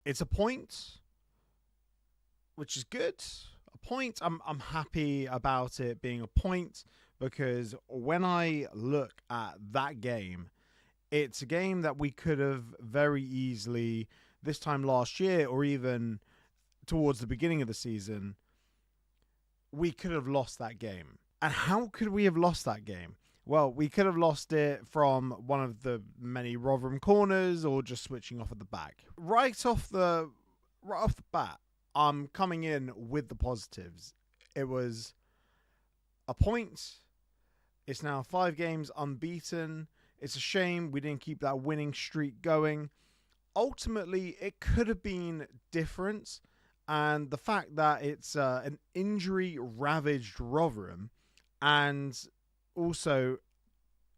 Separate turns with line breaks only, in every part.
It's a point, which is good. A point. I'm happy about it being a point because when I look at that game, it's a game that we could have very easily this time last year or even towards the beginning of the season, we could have lost that game. And how could we have lost that game? Well, we could have lost it from one of the many Rotherham corners or just switching off at the back. Right off the bat, I'm coming in with the positives. It was a point. It's now 5 games unbeaten. It's a shame we didn't keep that winning streak going. Ultimately, it could have been different. And the fact that it's an injury-ravaged Rotherham, and also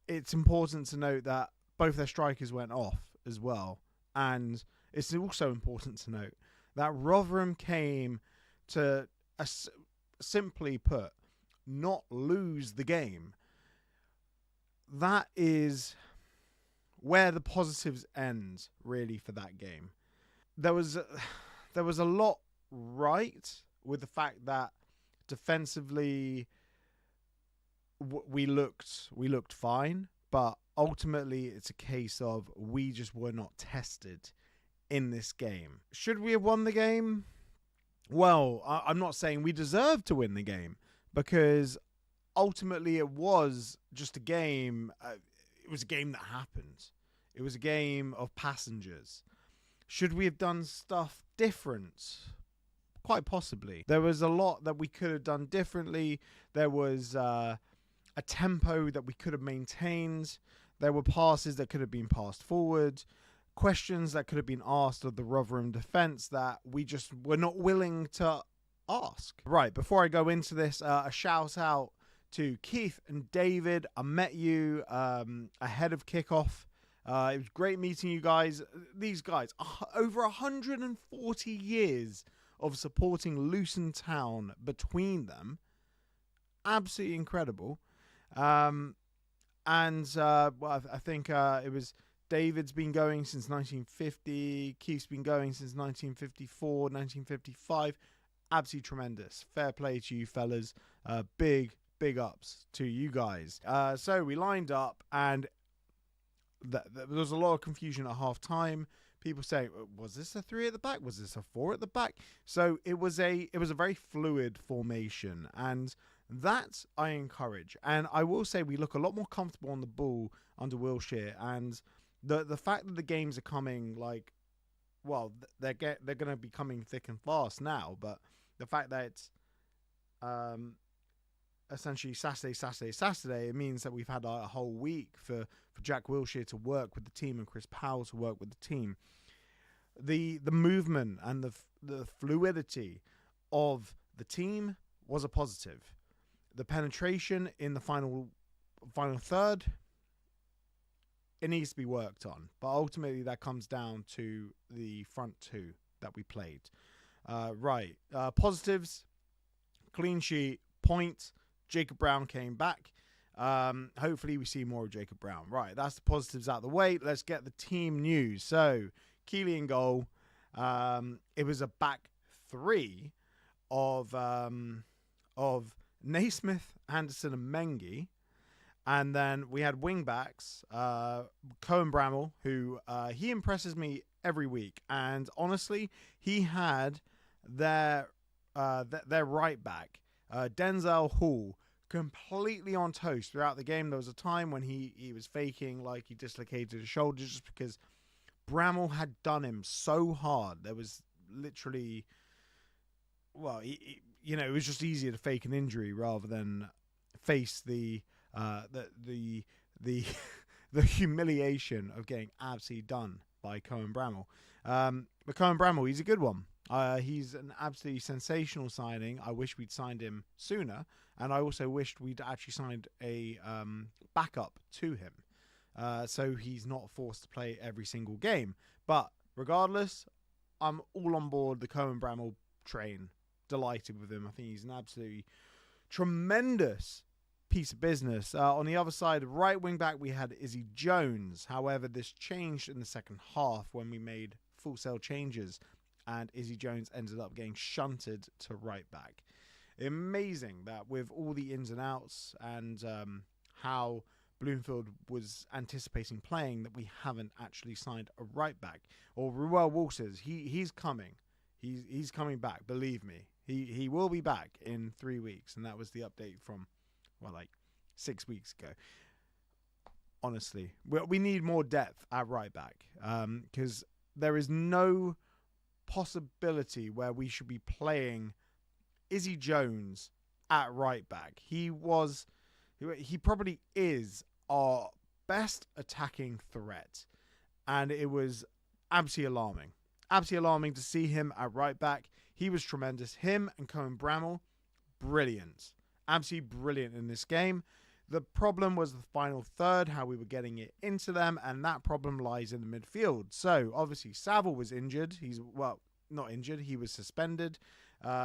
it's important to note that both their strikers went off as well. And it's also important to note that Rotherham came to, simply put, not lose the game. That is where the positives end, really, for that game. There was a lot right with the fact that defensively we looked fine, but ultimately it's a case of we just were not tested in this game. Should we have won the game? Well, I'm not saying we deserve to win the game, because ultimately it was just a game. It was a game that happened. It was a game of passengers. Should we have done stuff different? Quite possibly. There was a lot that we could have done differently. There was a tempo that we could have maintained. There were passes that could have been passed forward. Questions that could have been asked of the Rotherham defence that we just were not willing to ask. Right, before I go into this, a shout out to Keith and David. I met you ahead of kickoff. It was great meeting you guys. These guys, over 140 years of supporting Luton Town between them. Absolutely incredible. Well, I think it was David's been going since 1950. Keith's been going since 1954, 1955. Absolutely tremendous. Fair play to you fellas. Big ups to you guys. So we lined up, and there was a lot of confusion at half time. People say, was this a 3 at the back? Was this a 4 at the back? So it was a very fluid formation, and that I encourage. And I will say we look a lot more comfortable on the ball under Wilshere, and the fact that the games are coming, like, well, they're going to be coming thick and fast now, but the fact that it's essentially Saturday, it means that we've had a whole week for Jack Wilshere to work with the team and Chris Powell to work with the team. The movement and the fluidity of the team was a positive. The penetration in the final third, it needs to be worked on. But ultimately that comes down to the front two that we played. Positives, clean sheet, point. Jacob Brown came back. Hopefully we see more of Jacob Brown. Right, that's the positives out of the way. Let's get the team news. So, Keeley in goal. It was a back three of Naismith, Anderson, and Mengi. And then we had wing backs, Cohen Bramall, who he impresses me every week. And honestly, he had their right back, Denzel Hall, completely on toast throughout the game. There was a time when he was faking like he dislocated his shoulder just because Bramall had done him so hard. There was literally, well, it was just easier to fake an injury rather than face the humiliation of getting absolutely done by Cohen Bramall. But Cohen Bramall, he's a good one. He's an absolutely sensational signing. I wish we'd signed him sooner, and I also wished we'd actually signed a backup to him, so he's not forced to play every single game. But regardless, I'm all on board the Cohen Bramall train. Delighted with him. I think he's an absolutely tremendous piece of business. On the other side, right wing back, we had Izzy Jones. However, this changed in the second half when we made full sale changes, and Izzy Jones ended up getting shunted to right back. Amazing that with all the ins and outs and how Bloomfield was anticipating playing, that we haven't actually signed a right back. Or Ruel Walters, he's coming. He's coming back, believe me. He will be back in 3 weeks, and that was the update from, well, like 6 weeks ago. Honestly, we need more depth at right back, because there is no possibility where we should be playing Izzy Jones at right back. He probably is our best attacking threat, and it was absolutely alarming. Absolutely alarming to see him at right back. He was tremendous. Him and Cohen Bramall, brilliant. Absolutely brilliant in this game. The problem was the final third, how we were getting it into them, and that problem lies in the midfield. So, obviously, Saville was injured. Not injured. He was suspended.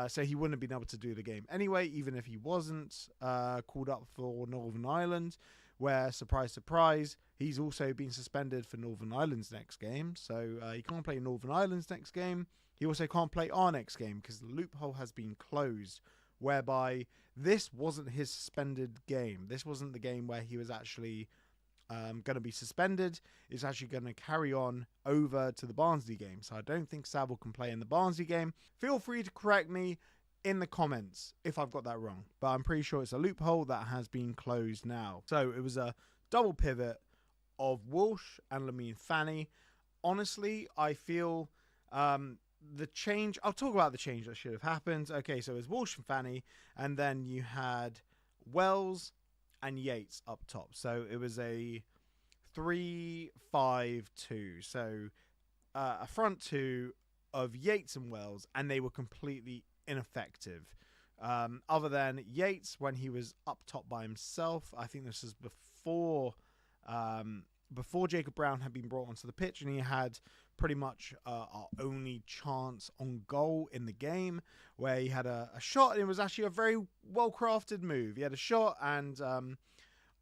So he wouldn't have been able to do the game anyway, even if he wasn't called up for Northern Ireland, where, surprise, surprise, he's also been suspended for Northern Ireland's next game. So he can't play Northern Ireland's next game. He also can't play our next game because the loophole has been closed, whereby this wasn't his suspended game. This wasn't the game where he was actually going to be suspended. It's actually going to carry on over to the Barnsley game. So I don't think Saville can play in the Barnsley game. Feel free to correct me in the comments if I've got that wrong, but I'm pretty sure it's a loophole that has been closed now. So it was a double pivot of Walsh and Lamine Fanny. Honestly, I feel the change, I'll talk about the change that should have happened. Okay, so it was Walsh and Fanny, and then you had Wells and Yates up top. So it was a 3-5-2. So a front two of Yates and Wells, and they were completely ineffective. Other than Yates, when he was up top by himself, I think this was before Jacob Brown had been brought onto the pitch, and he had pretty much our only chance on goal in the game, where he had a shot, and it was actually a very well-crafted move. He had a shot, and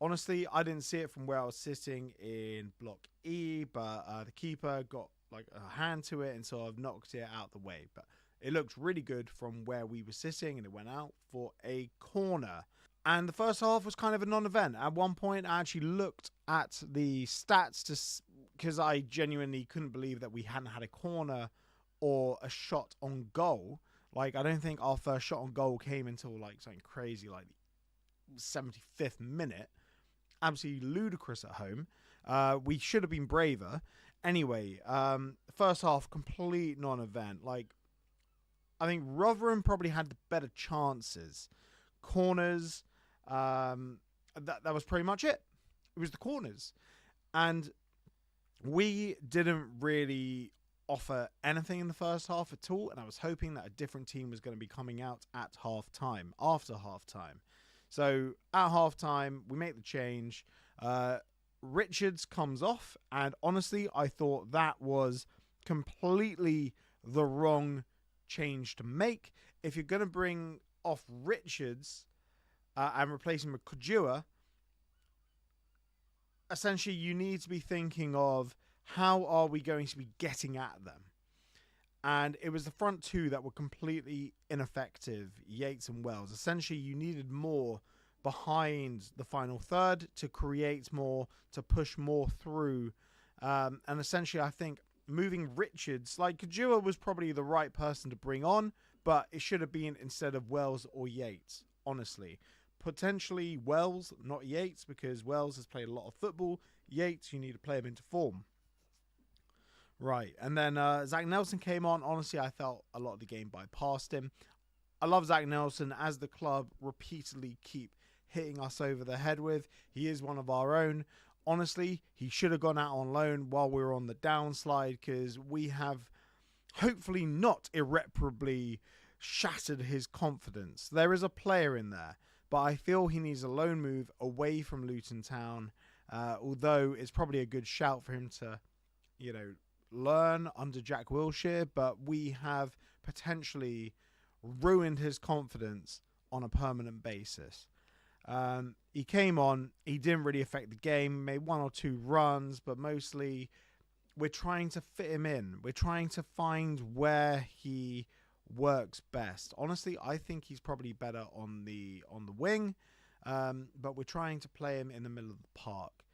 honestly, I didn't see it from where I was sitting in Block E, but the keeper got like a hand to it and sort of knocked it out the way. But it looked really good from where we were sitting, and it went out for a corner. And the first half was kind of a non-event. At one point, I actually looked at the stats because I genuinely couldn't believe that we hadn't had a corner or a shot on goal. Like, I don't think our first shot on goal came until like something crazy, like the 75th minute. Absolutely ludicrous at home. We should have been braver. Anyway, first half, complete non-event. Like, I think Rotherham probably had the better chances. Corners, that was pretty much it. It was the corners. And we didn't really offer anything in the first half at all, and I was hoping that a different team was going to be coming out at half-time, after half-time. So at half-time, we make the change. Richards comes off, and honestly, I thought that was completely the wrong change to make. If you're going to bring off Richards and replace him with Kojua, essentially you need to be thinking of how are we going to be getting at them. And it was the front two that were completely ineffective, Yates and Wells. Essentially, you needed more behind the final third to create more, to push more through. And essentially, I think moving Richards, like Kojua was probably the right person to bring on, but it should have been instead of Wells or Yates, honestly. Potentially Wells, not Yates, because Wells has played a lot of football. Yates, you need to play him into form. Right, and then Zach Nelson came on. Honestly, I felt a lot of the game bypassed him. I love Zach Nelson, as the club repeatedly keep hitting us over the head with. He is one of our own. Honestly, he should have gone out on loan while we were on the downslide, because we have hopefully not irreparably shattered his confidence. There is a player in there, but I feel he needs a loan move away from Luton Town, although it's probably a good shout for him to, learn under Jack Wilshere, but we have potentially ruined his confidence on a permanent basis. He came on, he didn't really affect the game, made one or two runs, but mostly we're trying to fit him in. We're trying to find where he works best. Honestly, I think he's probably better on the wing, but we're trying to play him in the middle of the park.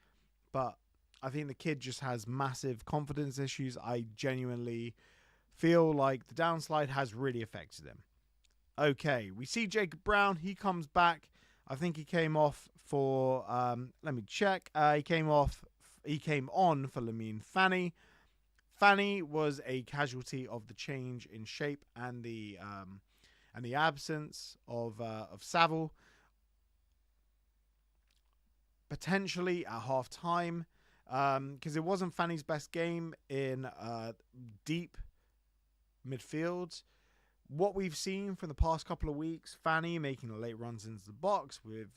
But I think the kid just has massive confidence issues. I genuinely feel like the downslide has really affected him. Okay, we see Jacob Brown. He comes back. I think he came off for, let me check. He came on for Lamine Fanny. Fanny was a casualty of the change in shape and the absence of Saville. Potentially at half time, because it wasn't Fanny's best game in deep midfield. What we've seen from the past couple of weeks, Fanny making late runs into the box with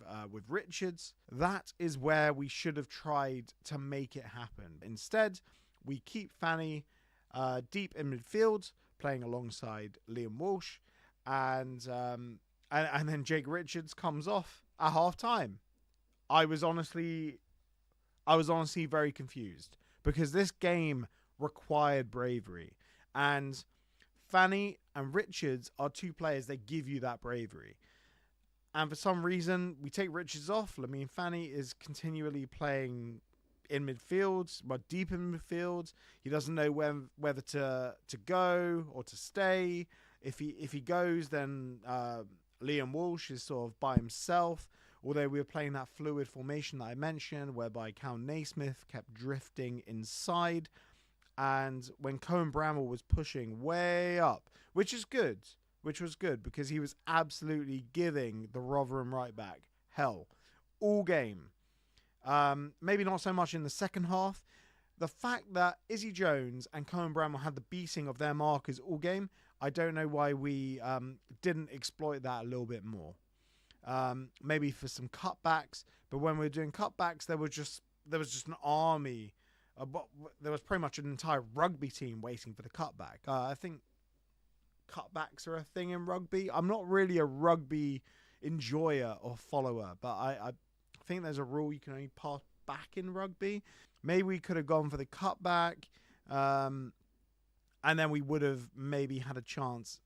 Richards, that is where we should have tried to make it happen. Instead, we keep Fanny deep in midfield, playing alongside Liam Walsh, and then Jake Richards comes off at half time. I was honestly very confused because this game required bravery, and Fanny and Richards are two players that give you that bravery. And for some reason, we take Richards off. I mean, Fanny is continually playing in midfield, but deep in midfield. He doesn't know whether to go or to stay. If he goes, then Liam Walsh is sort of by himself. Although we were playing that fluid formation that I mentioned, whereby Cal Naismith kept drifting inside. And when Cohen Bramall was pushing way up, which was good because he was absolutely giving the Rotherham right back hell all game. Maybe not so much in the second half. The fact that Izzy Jones and Cohen Bramall had the beating of their markers all game, I don't know why we didn't exploit that a little bit more. Maybe for some cutbacks, but when we were doing cutbacks, there was just an army. There was pretty much an entire rugby team waiting for the cutback. I think cutbacks are a thing in rugby. I'm not really a rugby enjoyer or follower, but I think there's a rule you can only pass back in rugby. Maybe we could have gone for the cutback, and then we would have maybe had a chance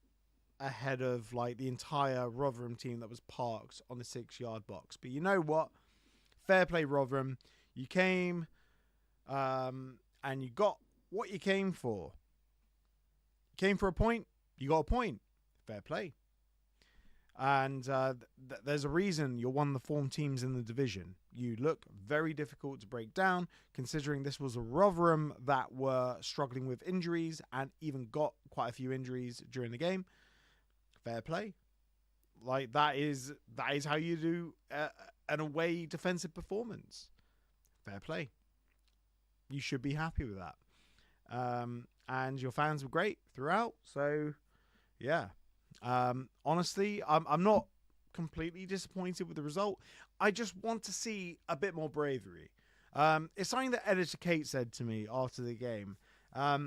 ahead of like the entire Rotherham team that was parked on the 6-yard box. But you know what? Fair play, Rotherham. You came and you got what you came for. You came for a point. You got a point. Fair play. And there's a reason you're one of the form teams in the division. You look very difficult to break down, considering this was a Rotherham that were struggling with injuries and even got quite a few injuries during the game. Fair play. Like that is how you do an away defensive performance. Fair play. You should be happy with that. And your fans were great throughout. So, yeah. Honestly, I'm not completely disappointed with the result. I just want to see a bit more bravery. It's something that Editor Kate said to me after the game. I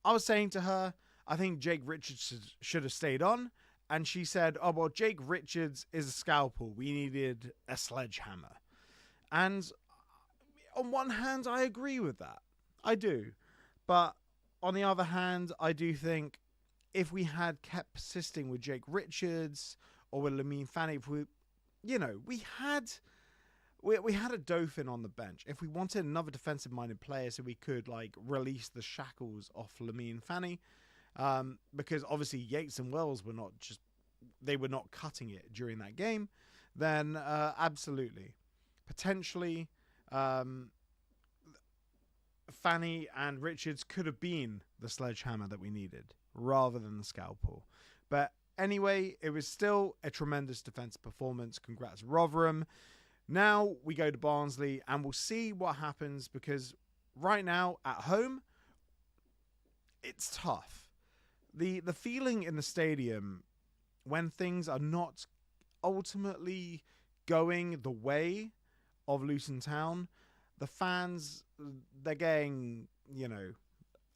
was saying to her, I think Jake Richards should have stayed on. And she said, oh, well, Jake Richards is a scalpel. We needed a sledgehammer. And on one hand, I agree with that. I do. But on the other hand, I do think if we had kept persisting with Jake Richards or with Lamine Fanny, if we had a Dauphin on the bench. If we wanted another defensive-minded player so we could like release the shackles off Lamine Fanny, because obviously Yates and Wells were not cutting it during that game, then absolutely. Potentially, Fanny and Richards could have been the sledgehammer that we needed rather than the scalpel. But anyway, it was still a tremendous defensive performance. Congrats, Rotherham. Now we go to Barnsley and we'll see what happens, because right now at home, it's tough. The feeling in the stadium when things are not ultimately going the way of Luton Town, the fans, they're getting,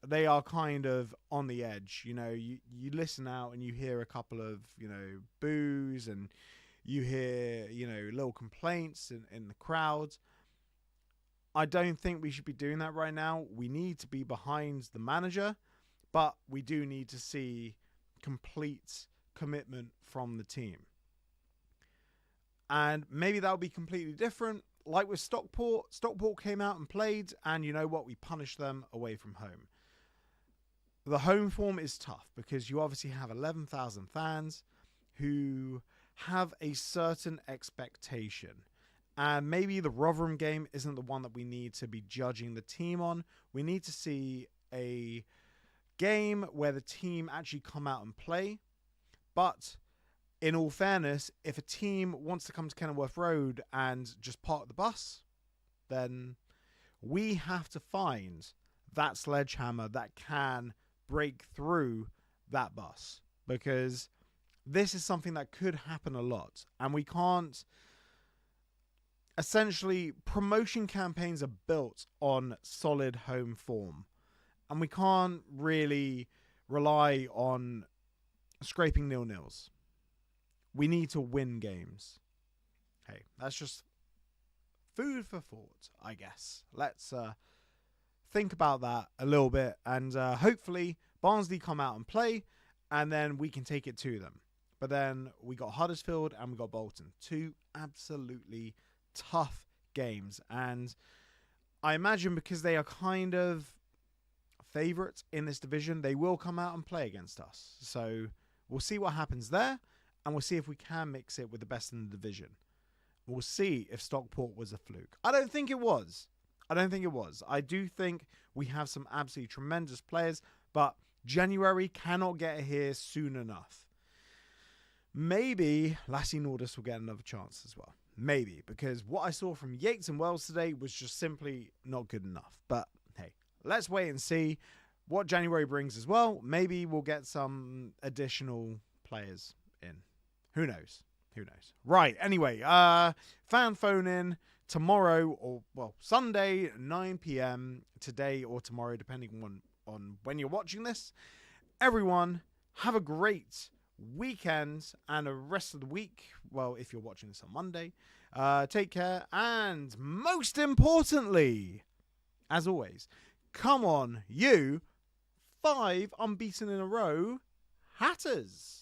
they are kind of on the edge. You listen out and you hear a couple of, boos, and you hear, little complaints in the crowd. I don't think we should be doing that right now. We need to be behind the manager, but we do need to see complete commitment from the team. And maybe that'll be completely different. Like with Stockport came out and played, and you know what? We punished them away from home. The home form is tough because you obviously have 11,000 fans who have a certain expectation. And maybe the Rotherham game isn't the one that we need to be judging the team on. We need to see a game where the team actually come out and play. But in all fairness, if a team wants to come to Kenilworth Road and just park the bus, then we have to find that sledgehammer that can break through that bus. Because this is something that could happen a lot. And we can't... Essentially, promotion campaigns are built on solid home form. And we can't really rely on scraping 0-0s. We need to win games. Hey, that's just food for thought, I guess. Let's think about that a little bit. And hopefully, Barnsley come out and play. And then we can take it to them. But then we got Huddersfield and we got Bolton. Two absolutely tough games, and I imagine because they are kind of favourites in this division, they will come out and play against us. So we'll see what happens there, and we'll see if we can mix it with the best in the division. We'll see if Stockport was a fluke. I don't think it was. I do think we have some absolutely tremendous players, but January cannot get here soon enough. Maybe Lassie Nordis will get another chance as well. Maybe, because what I saw from Yates and Wells today was just simply not good enough. But hey, let's wait and see what January brings as well. Maybe we'll get some additional players in. Who knows? Right, anyway, fan phone in tomorrow, or well, Sunday, 9 p.m. today or tomorrow, depending on when you're watching this. Everyone, have a great weekend and the rest of the week. Well, if you're watching this on Monday, take care, and most importantly, as always, come on, you 5 unbeaten in a row Hatters.